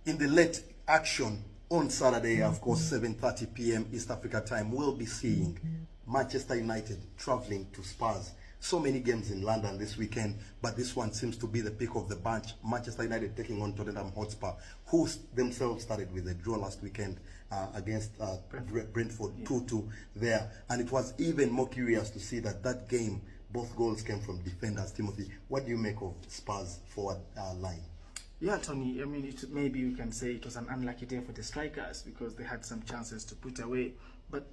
In the late action on Saturday, of course, 7:30 p.m. East Africa time, we'll be seeing Manchester United traveling to Spurs. So many games in London this weekend, but this one seems to be the pick of the bunch. Manchester United taking on Tottenham Hotspur, who themselves started with a draw last weekend against Brentford 2-2 there. And it was even more curious to see that game, both goals came from defenders. Timothy, what do you make of Spurs forward line? Yeah, Tony, I mean, maybe we can say it was an unlucky day for the strikers because they had some chances to put away. But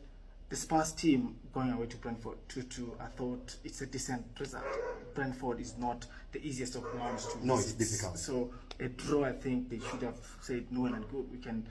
the Spurs team going away to Brentford 2-2, I thought it's a decent result. Brentford is not the easiest of grounds to No, it's difficult. So a draw, I think they should have said no and good. We can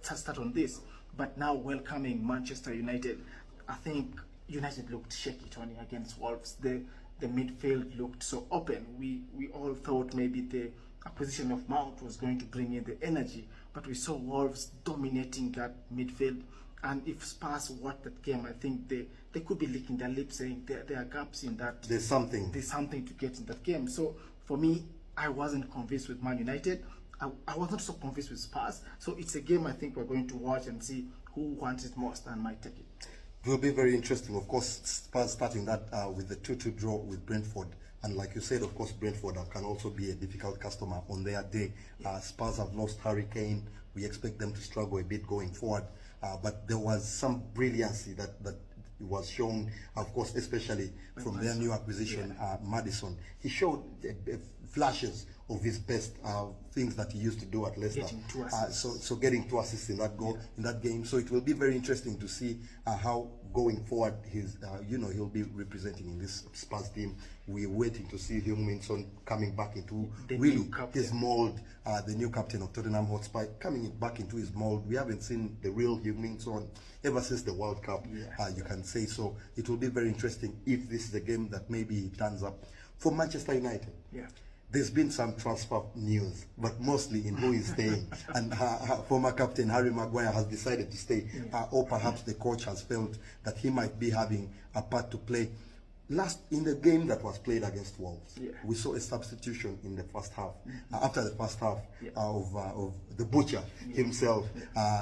start on this. But now welcoming Manchester United, I think United looked shaky, Tony, against Wolves. The midfield looked so open. We all thought maybe the acquisition of Mount was going to bring in the energy, but we saw Wolves dominating that midfield. And if Spurs watched that game, I think they could be licking their lips saying there are gaps in that. There's something to get in that game. So for me, I wasn't convinced with Man United. I was not so convinced with Spurs. So it's a game I think we're going to watch and see who wants it most and might take it. It will be very interesting. Of course, Spurs starting that with the 2-2 draw with Brentford. And like you said, of course, Brentford can also be a difficult customer on their day. Spurs have lost Harry Kane. We expect them to struggle a bit going forward. But there was some brilliancy that was shown, of course, especially from their new acquisition, Maddison. He showed flashes of his best things that he used to do at Leicester. So getting 2 assists in that goal, in that game. So it will be very interesting to see how going forward he'll be representing in this Spurs team. We're waiting to see Heung-min-Son coming back into really his mold, the new captain of Tottenham Hotspur coming back into his mold. We haven't seen the real Heung-min-Son ever since the World Cup, you can say. So it will be very interesting if this is a game that maybe he turns up. For Manchester United, there's been some transfer news, but mostly in who is staying. And former captain Harry Maguire has decided to stay, or perhaps the coach has felt that he might be having a part to play. In the game that was played against Wolves, we saw a substitution in the first half. After the first half of the butcher himself,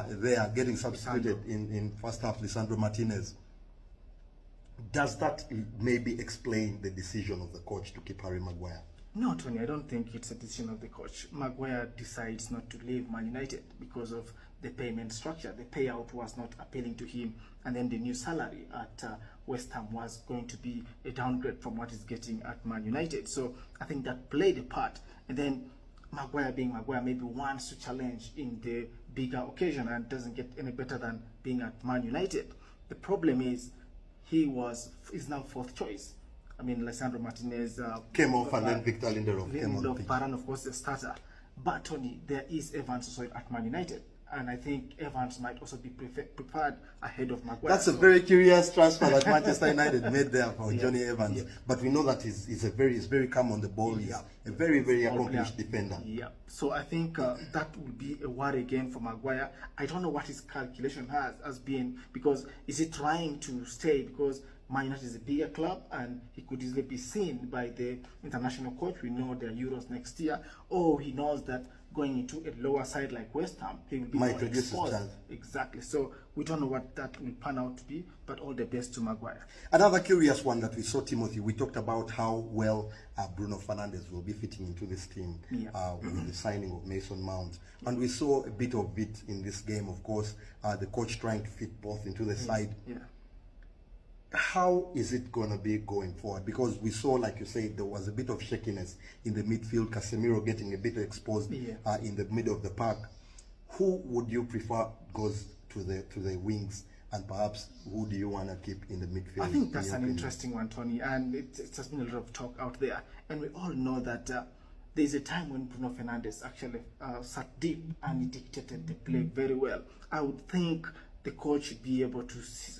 there getting substituted in first half, Lisandro Martinez. Does that maybe explain the decision of the coach to keep Harry Maguire? No, Tony, I don't think it's a decision of the coach. Maguire decides not to leave Man United because of the payment structure. The payout was not appealing to him, and then the new salary at West Ham was going to be a downgrade from what he's getting at Man United. So I think that played a part. And then Maguire being Maguire maybe wants to challenge in the bigger occasion and doesn't get any better than being at Man United. The problem is he is now fourth choice. I mean, Lisandro Martinez came off, and then Victor Lindelof came on. Varane, of course, the starter. But Tony, there is Evans also at Man United, and I think Evans might also be preferred ahead of Maguire. That's a very curious transfer that Manchester United made there for Johnny Evans. But we know that he's very calm on the ball. He's a very accomplished defender. So I think that will be a worry again for Maguire. I don't know what his calculation has been, because is he trying to stay because Man United is a bigger club and he could easily be seen by the international coach. We know the Euros next year. Or he knows that going into a lower side like West Ham, he will be more exposed. Exactly. So we don't know what that will pan out to be, but all the best to Maguire. Another curious one that we saw, Timothy, we talked about how well Bruno Fernandes will be fitting into this team with the signing of Mason Mount. And we saw a bit of it in this game, of course, the coach trying to fit both into the side. How is it going to be going forward? Because we saw, like you said, there was a bit of shakiness in the midfield. Casemiro getting a bit exposed in the middle of the park. Who would you prefer goes to the wings, and perhaps who do you want to keep in the midfield? I think that's an interesting one, Tony, and it has been a lot of talk out there. And we all know that there's a time when Bruno Fernandes actually sat deep and he dictated the play very well. I would think the coach should be able to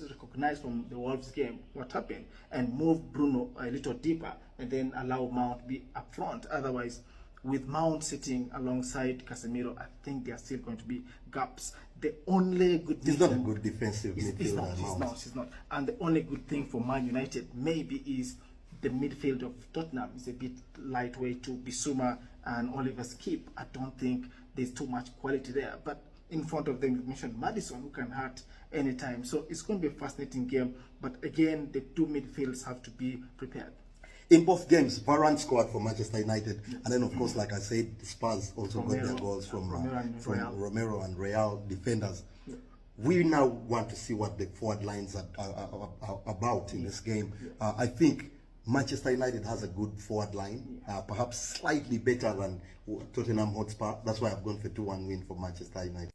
recognize from the Wolves game what happened and move Bruno a little deeper and then allow Mount to be up front. Otherwise, with Mount sitting alongside Casemiro, I think there are still going to be gaps. The only good thing... He's not a good defensive midfielder. He's not. And the only good thing for Man United maybe is the midfield of Tottenham is a bit lightweight to Bissouma and Oliver Skip. I don't think there's too much quality there. But in front of them, you mentioned Madison, who can hurt anytime. So it's going to be a fascinating game. But again, the two midfields have to be prepared. In both games, Varane scored for Manchester United, and then of course, like I said, the Spurs also got their goals from Romero and Real defenders. Yeah. We now want to see what the forward lines are about in this game. I think Manchester United has a good forward line, perhaps slightly better than Tottenham Hotspur. That's why I've gone for 2-1 win for Manchester United.